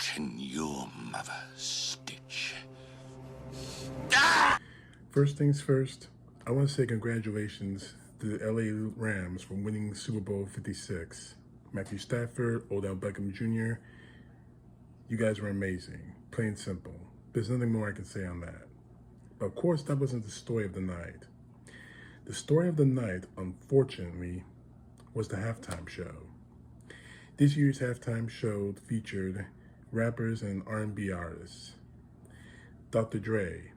can your mother stitch? First things first, I want to say congratulations to the LA Rams for winning Super Bowl 56. Matthew Stafford, Odell Beckham Jr., you guys were amazing. Plain simple. There's nothing more I can say on that. But of course, that wasn't the story of the night. The story of the night, unfortunately, was the halftime show. This year's halftime show featured rappers and R&B artists. Dr. Dre,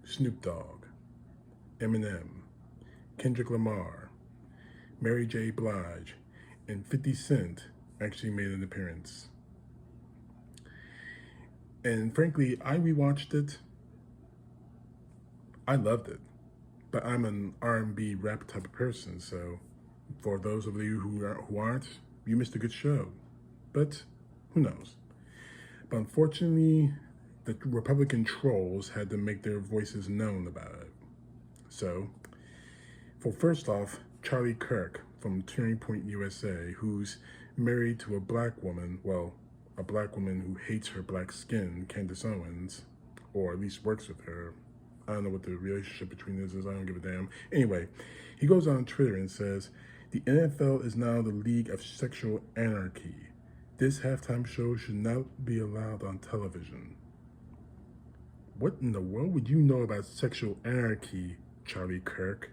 Snoop Dogg, Ememim, Kendrick Lamar, Mary J Blige, and 50 Cent actually made an appearance. And frankly, I rewatched it. I loved it, but I'm an R&B rap type of person, so for those of you who aren't, you missed a good show. But who knows? But unfortunately, the Republican trolls had to make their voices known about it. So, for first off, Charlie Kirk from Turning Point USA, who's married to a black woman, well, a black woman who hates her black skin, Candace Owens, or at least works with her. I don't know what the relationship between this is. I don't give a damn. Anyway, he goes on Twitter and says, the NFL is now the league of sexual anarchy. This halftime show should not be allowed on television. What in the world would you know about sexual anarchy, Charlie Kirk?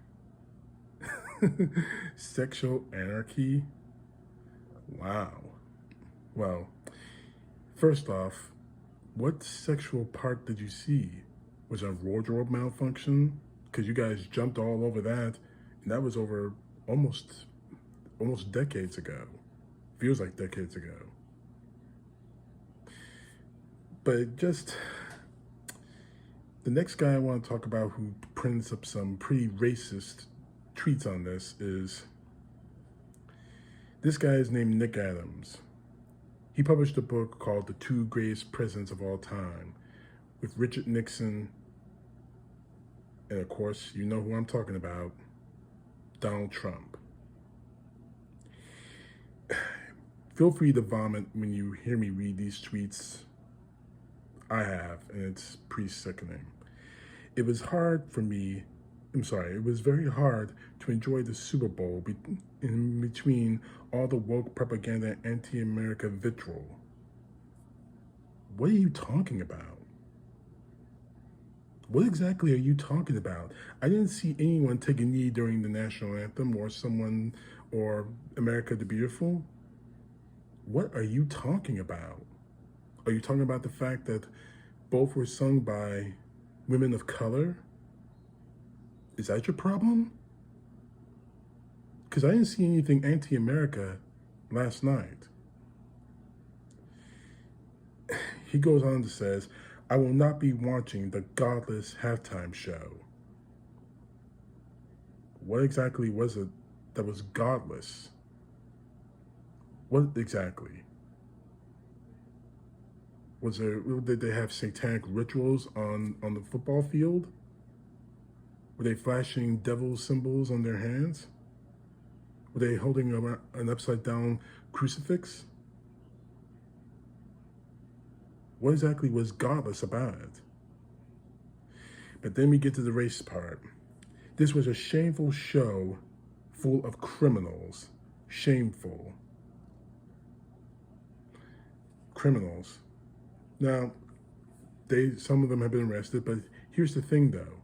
Sexual anarchy? Wow. Well, first off, what sexual part did you see? Was it a wardrobe malfunction? Because you guys jumped all over that, and that was over almost decades ago. Feels like decades ago. But just, the next guy I want to talk about who prints up some pretty racist tweets on this guy is named Nick Adams. He published a book called The Two Greatest Presidents of All Time with Richard Nixon, and of course, you know who I'm talking about, Donald Trump. Feel free to vomit when you hear me read these tweets. I have, and it's pretty sickening. It was very hard to enjoy the Super Bowl in between all the woke propaganda and anti-America vitriol. What are you talking about? What exactly are you talking about? I didn't see anyone take a knee during the national anthem or America the Beautiful. What are you talking about? Are you talking about the fact that both were sung by women of color? Is that your problem? Because I didn't see anything anti-America last night. He goes on to says, I will not be watching the godless halftime show. What exactly was it that was godless? What exactly? Did they have satanic rituals on the football field? Were they flashing devil symbols on their hands? Were they holding an upside down crucifix? What exactly was godless about it? But then we get to the race part. This was a shameful show full of criminals. Shameful. Criminals. Now, some of them have been arrested, but here's the thing though.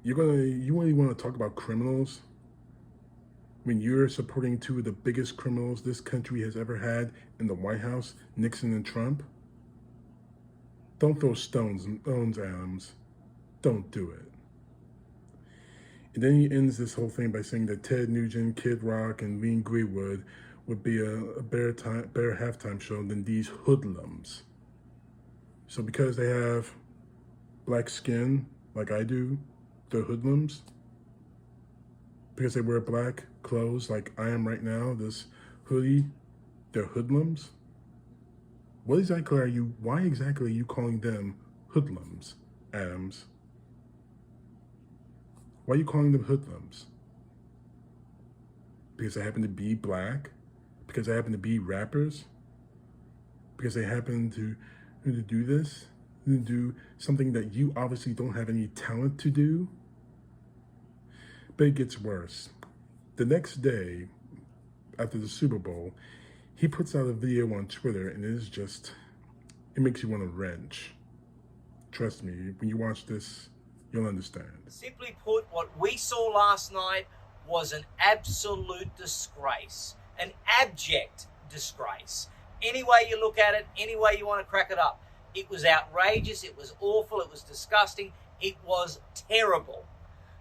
You really want to talk about criminals when you're supporting two of the biggest criminals this country has ever had in the White House, Nixon and Trump? Don't throw stones, Adams. Don't do it. And then he ends this whole thing by saying that Ted Nugent, Kid Rock, and Lean Greenwood would be a better halftime show than these hoodlums. So because they have black skin, like I do, they're hoodlums? Because they wear black clothes like I am right now, this hoodie, they're hoodlums? Why exactly are you calling them hoodlums, Adams? Why are you calling them hoodlums? Because they happen to be black? Because they happen to be rappers? because they happen to do this, to do something that you obviously don't have any talent to do. But it gets worse. The next day, after the Super Bowl, he puts out a video on Twitter, and it makes you want to wrench. Trust me, when you watch this, you'll understand. Simply put, what we saw last night was an absolute disgrace, an abject disgrace. Any way you look at it, any way you want to crack it up. It was outrageous, it was awful, it was disgusting, it was terrible.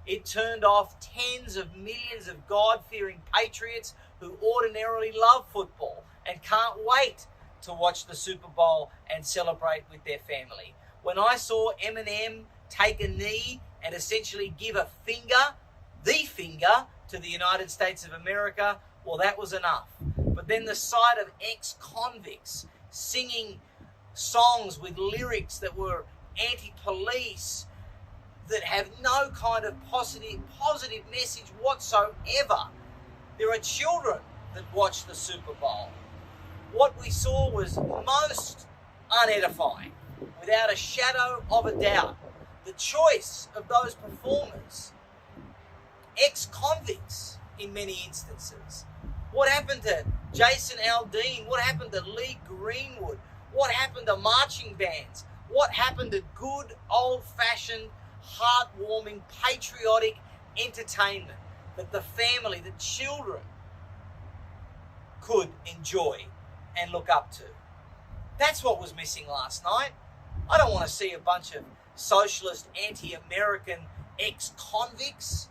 It turned off tens of millions of God-fearing patriots who ordinarily love football and can't wait to watch the Super Bowl and celebrate with their family. When I saw Ememim take a knee and essentially give a finger, the finger, to the United States of America, well, that was enough. But then the sight of ex-convicts singing songs with lyrics that were anti-police, that have no kind of positive message whatsoever. There are children that watch the Super Bowl. What we saw was most unedifying, without a shadow of a doubt. The choice of those performers, ex-convicts in many instances. What happened to Jason Aldean? What happened to Lee Greenwood? What happened to marching bands? What happened to good old-fashioned, heartwarming, patriotic entertainment that the family, the children could enjoy and look up to? That's what was missing last night. I don't want to see a bunch of socialist, anti-American ex-convicts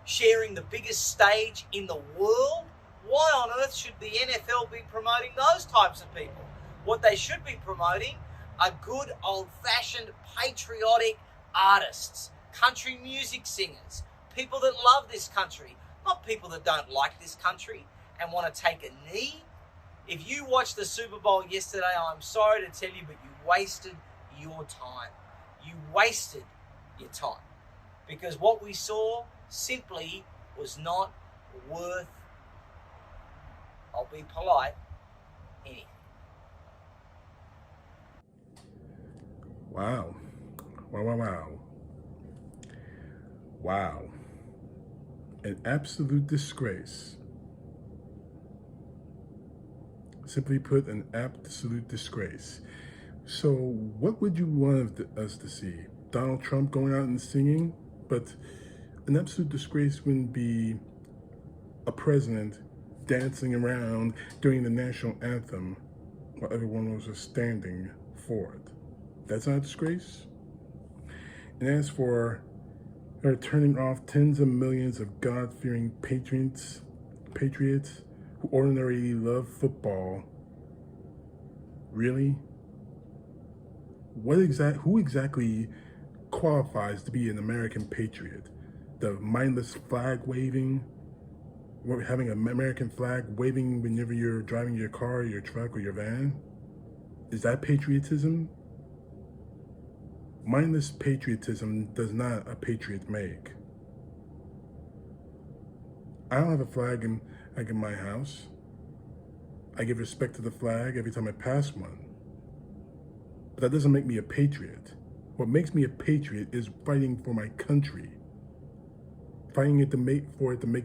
sharing the biggest stage in the world. Why on earth should the NFL be promoting those types of people? What they should be promoting are good old-fashioned patriotic artists, country music singers, people that love this country, not people that don't like this country and want to take a knee. If you watched the Super Bowl yesterday, I'm sorry to tell you, but you wasted your time. You wasted your time. Because what we saw simply was not worth, I'll be polite, anything. Wow. Wow. An absolute disgrace. Simply put, an absolute disgrace. So what would you want us to see? Donald Trump going out and singing? But an absolute disgrace wouldn't be a president dancing around during the national anthem while everyone was just standing for it. That's not a disgrace. And as for her turning off tens of millions of God-fearing patriots who ordinarily love football, really? Who exactly qualifies to be an American patriot? The mindless flag waving, having an American flag waving whenever you're driving your car, your truck, or your van? Is that patriotism? Mindless patriotism does not a patriot make. I don't have a flag in my house. I give respect to the flag every time I pass one. But that doesn't make me a patriot. What makes me a patriot is fighting for my country. Fighting it to make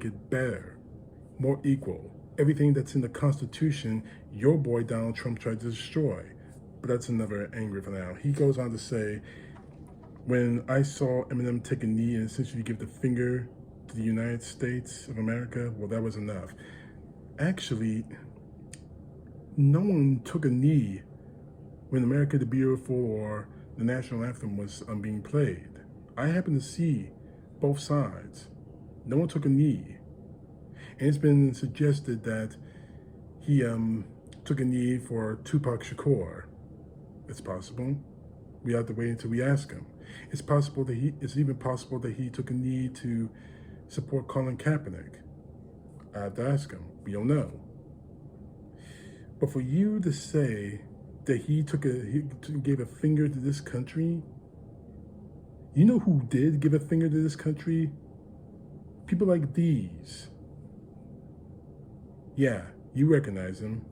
it better, more equal. Everything that's in the Constitution, your boy Donald Trump tried to destroy. But that's another angry for now. He goes on to say, when I saw Eminem take a knee and essentially give the finger to the United States of America, well, that was enough. Actually, no one took a knee when America the Beautiful or the national anthem was being played. I happened to see both sides. No one took a knee. And it's been suggested that he took a knee for Tupac Shakur. It's possible. We have to wait until we ask him. It's even possible that he took a knee to support Colin Kaepernick. I have to ask him. We don't know. But for you to say that he gave a finger to this country, you know who did give a finger to this country? People like these. Yeah, you recognize them.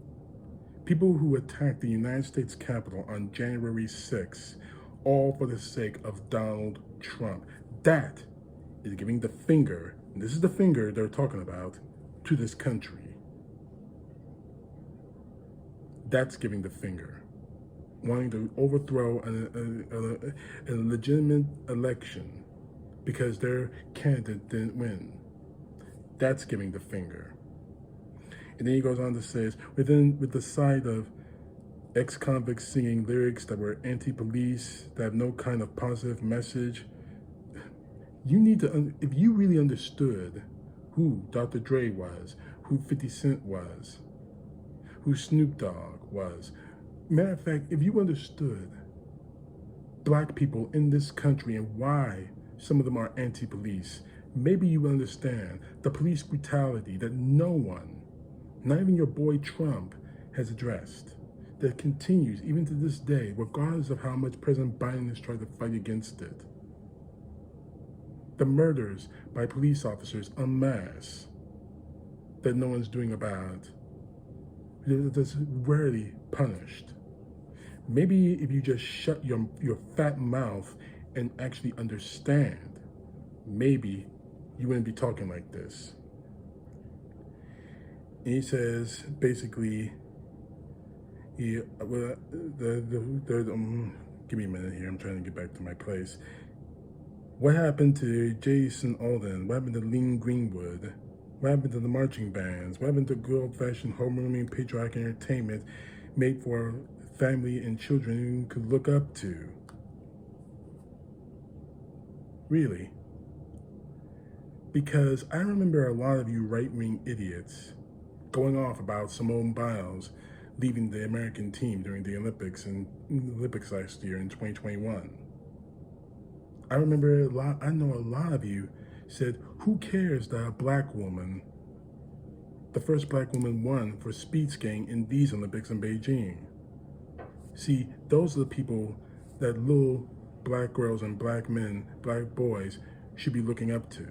People who attacked the United States Capitol on January 6th, all for the sake of Donald Trump. That is giving the finger, and this is the finger they're talking about, to this country. That's giving the finger. Wanting to overthrow a legitimate election because their candidate didn't win. That's giving the finger. And then he goes on to say, with the side of ex-convicts singing lyrics that were anti-police, that have no kind of positive message, you need to, if you really understood who Dr. Dre was, who 50 Cent was, who Snoop Dogg was, matter of fact, if you understood black people in this country and why some of them are anti-police, maybe you understand the police brutality that no one, not even your boy Trump, has addressed, that continues even to this day, regardless of how much President Biden has tried to fight against it. The murders by police officers en masse that no one's doing about, that's rarely punished. Maybe if you just shut your fat mouth and actually understand, maybe you wouldn't be talking like this. And he says, basically, give me a minute here, I'm trying to get back to my place. What happened to Jason Alden? What happened to Lean Greenwood? What happened to the marching bands? What happened to good old-fashioned homerooming patriotic entertainment made for family and children you could look up to? Really? Because I remember a lot of you right-wing idiots going off about Simone Biles leaving the American team during the Olympics last year in 2021. I remember I know a lot of you said, who cares that a black woman, the first black woman, won for speed skating in these Olympics in Beijing? See, those are the people that little black girls and black men, black boys should be looking up to.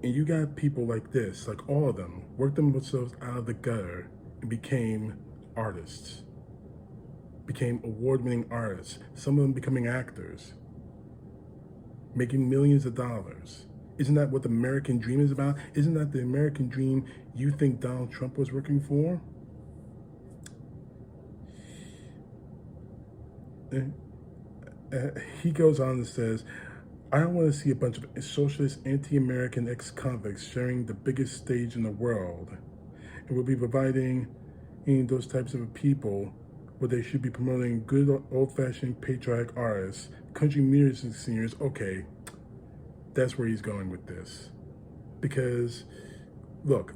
And you got people like this, like all of them, worked themselves out of the gutter and became artists, became award-winning artists, some of them becoming actors, making millions of dollars. Isn't that what the American dream is about? Isn't that the American dream you think Donald Trump was working for? He goes on and says, I don't want to see a bunch of socialist, anti-American ex-convicts sharing the biggest stage in the world. And we'll be providing those types of people where they should be promoting good old-fashioned patriotic artists, country music singers. Okay, that's where he's going with this. Because, look,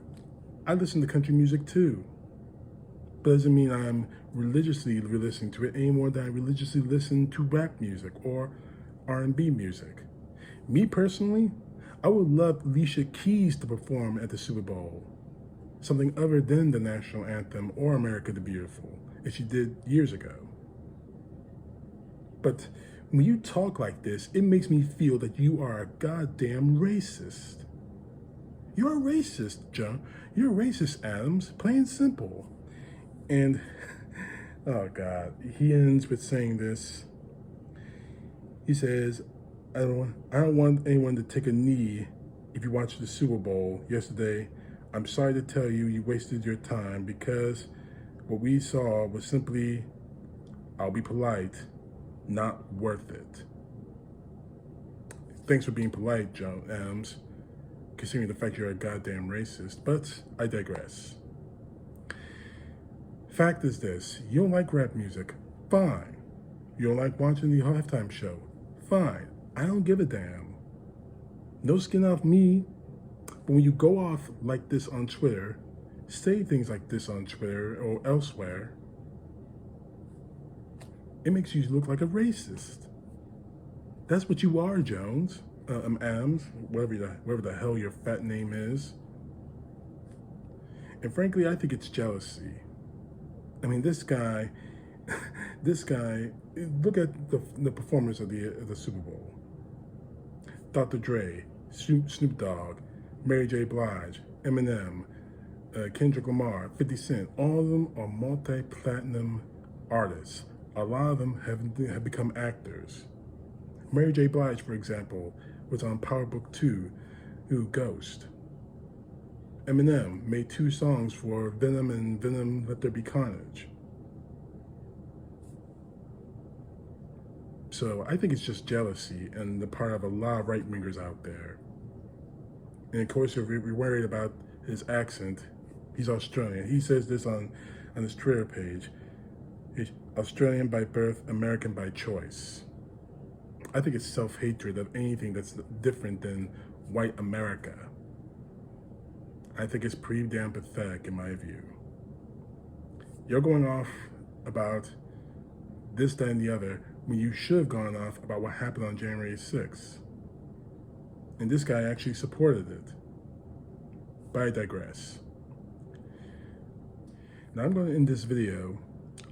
I listen to country music too. But doesn't mean I'm religiously listening to it any more than I religiously listen to rap music or R&B music. Me personally, I would love Alicia Keys to perform at the Super Bowl, something other than the national anthem or America the Beautiful, as she did years ago. But when you talk like this, it makes me feel that you are a goddamn racist. You're a racist, John. You're a racist, Adams, plain and simple. And, oh God, he ends with saying this. He says, I don't want anyone to take a knee if you watched the Super Bowl yesterday. I'm sorry to tell you, you wasted your time because what we saw was simply, I'll be polite, not worth it. Thanks for being polite, John Adams, considering the fact you're a goddamn racist, but I digress. Fact is this, you don't like rap music, fine. You don't like watching the halftime show, fine. I don't give a damn. No skin off me. But when you go off like this on Twitter, say things like this on Twitter or elsewhere, it makes you look like a racist. That's what you are, Jones. Adams, whatever the hell your fat name is. And frankly, I think it's jealousy. I mean, this guy, look at the performers of the Super Bowl. Dr. Dre, Snoop Dogg, J Blige, Ememim, Kendrick Lamar, 50 Cent, all of them are multi-platinum artists. A lot of them have become actors. Mary J Blige, for example, was on Power Book 2, who Ghost. Eminem made 2 songs for Venom and Venom Let There Be Carnage. So I think it's just jealousy and the part of a lot of right-wingers out there. And of course, if you're worried about his accent, he's Australian. He says this on his Twitter page. He's Australian by birth, American by choice. I think it's self-hatred of anything that's different than white America. I think it's pretty damn pathetic in my view. You're going off about this, that, and the other when you should have gone off about what happened on January 6th. And this guy actually supported it. But I digress. Now I'm going to end this video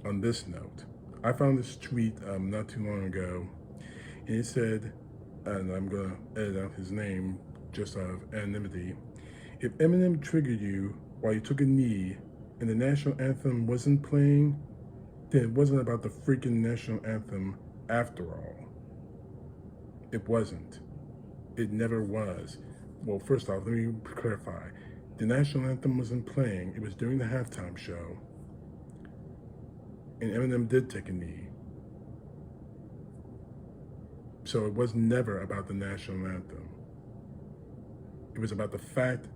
on this note. I found this tweet not too long ago, and it said, and I'm going to edit out his name just out of anonymity, if Eminem triggered you while you took a knee and the national anthem wasn't playing, then it wasn't about the freaking national anthem after all. It wasn't. It never was. Well, first off, let me clarify. The national anthem wasn't playing. It was during the halftime show. And Eminem did take a knee. So it was never about the national anthem. It was about the fact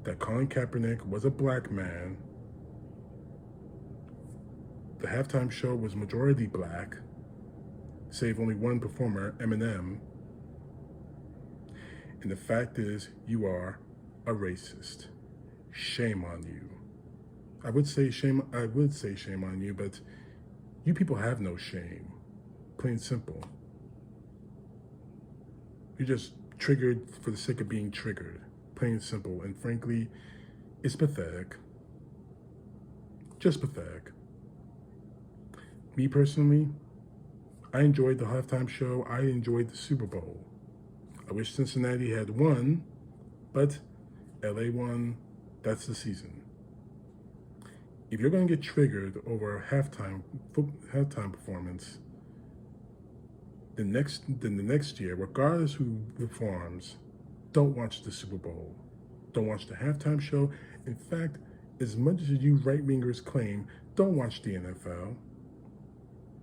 that Colin Kaepernick was a black man. The halftime show was majority black, save only one performer, Eminem. And the fact is, you are a racist. Shame on you. I would say shame on you, but you people have no shame. Plain simple. You're just triggered for the sake of being triggered. Plain simple. And frankly, it's pathetic. Just pathetic. Me personally, I enjoyed the halftime show. I enjoyed the Super Bowl. I wish Cincinnati had won, but LA won. That's the season. If you're going to get triggered over a halftime performance, then the next year, regardless who performs, don't watch the Super Bowl. Don't watch the halftime show. In fact, as much as you right-wingers claim, don't watch the NFL.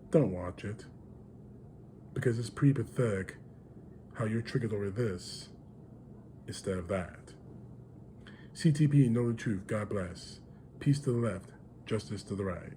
Don't watch it. Because it's pretty pathetic how you're triggered over this instead of that. CTP, know the truth. God bless. Peace to the left, justice to the right.